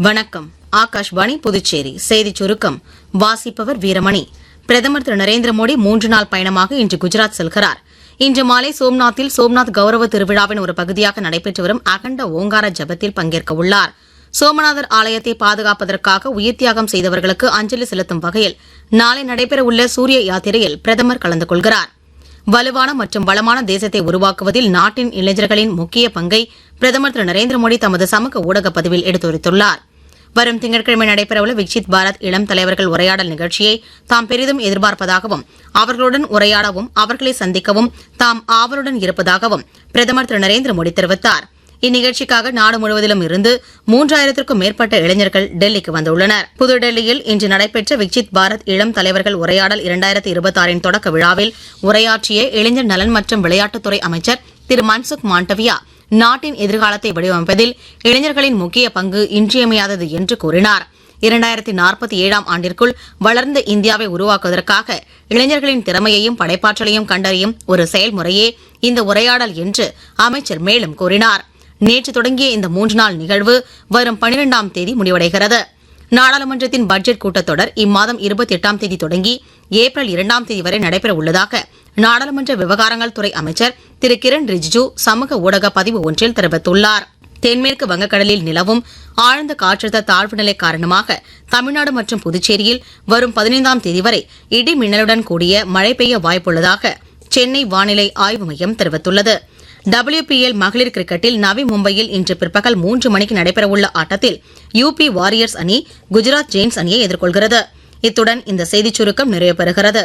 வணக்கம். ஆகாஷ்வாணி புதுச்சேரி செய்திச் சுருக்கம் வாசிப்பவர் வீரமணி. பிரதமர் திரு நரேந்திர மோடி 3 நாள் பயணமாக இன்று குஜராத் செல்கிறார். இன்று மாலை சோம்நாத்தில் சோம்நாத் கௌரவ திருவிழாவின் ஒரு பகுதியாக நடைபெற்று வரும் அகண்ட ஓங்கார ஜபத்தில் பங்கேற்க உள்ளார். சோமநாதர் ஆலயத்தை பாதுகாப்பதற்காக உயிர் தியாகம் செய்தவர்களுக்கு அஞ்சலி செலுத்தும் வகையில் நாளை நடைபெறவுள்ள சூரிய யாத்திரையில் பிரதமர் கலந்து கொள்கிறார். வலுவான மற்றும் வளமான தேசத்தை உருவாக்குவதில் நாட்டின் இளைஞர்களின் முக்கிய பங்கை பிரதமர் திரு நரேந்திர மோடி தமது சமூக ஊடக பதிவில் எடுத்துரைத்துள்ளார். வரும் திங்கட்கிழமை நடைபெறவுள்ள விக்சித் பாரத் இளம் தலைவர்கள் உரையாடல் நிகழ்ச்சியை தாம் பெரிதும் எதிர்பார்ப்பதாகவும் அவர்களுடன் உரையாடவும் அவர்களை சந்திக்கவும் தாம் ஆவலுடன் இருப்பதாகவும் பிரதமர் திரு நரேந்திர மோடி தெரிவித்தார். இந்நிகழ்ச்சிக்காக நாடு முழுவதிலும் இருந்து 3000க்கும் மேற்பட்ட இளைஞர்கள் டெல்லிக்கு வந்துள்ளனர். புதுடெல்லியில் இன்று நடைபெற்ற விக்சித் பாரத் இளம் தலைவர்கள் உரையாடல் 2026 தொடக்க விழாவில் உரையாற்றிய இளைஞர் நலன் மற்றும் விளையாட்டுத்துறை அமைச்சர் திரு மன்சுக் மாண்டவியா, நாட்டின் எதிர்காலத்தை வடிவமைப்பதில் இளைஞர்களின் முக்கிய பங்கு இன்றியமையாதது என்று கூறினார். 2047 ஆண்டிற்குள் வளர்ந்த இந்தியாவை உருவாக்குவதற்காக இளைஞர்களின் திறமையையும் படைப்பாற்றலையும் கண்டறியும் ஒரு செயல்முறையே இந்த உரையாடல் என்று அமைச்சர் மேலும் கூறினார். நேற்று தொடங்கிய இந்த 3 நாள் நிகழ்வு வரும் 12ஆம் தேதி முடிவடைகிறது. நாடாளுமன்றத்தின் பட்ஜெட் கூட்டத்தொடர் இம்மாதம் 28ஆம் தேதி தொடங்கி ஏப்ரல் 2ஆம் தேதி வரை நடைபெற உள்ளதாக நாடாளுமன்ற விவகாரங்கள் துறை அமைச்சர் திரு கிரண் ரிஜிஜு சமூக ஊடக பதிவு ஒன்றில் தெரிவித்துள்ளார். தென்மேற்கு வங்கக்கடலில் நிலவும் ஆழ்ந்த காற்றழுத்த தாழ்வு நிலை காரணமாக தமிழ்நாடு மற்றும் புதுச்சேரியில் வரும் 15ஆம் தேதி வரை இடி மின்னலுடன் கூடிய மழை பெய்ய வாய்ப்புள்ளதாக சென்னை வானிலை ஆய்வு மையம் தெரிவித்துள்ளது. WPL மகளிர் கிரிக்கெட்டில் நவி மும்பையில் இன்று பிற்பகல் 3 மணிக்கு நடைபெறவுள்ள ஆட்டத்தில் UP வாரியர்ஸ் அணி குஜராத் ஜெயின்ஸ் அணியை எதிர்கொள்கிறது. இத்துடன் இந்த செய்திச் சுருக்கம் நிறைவு பெறுகிறது.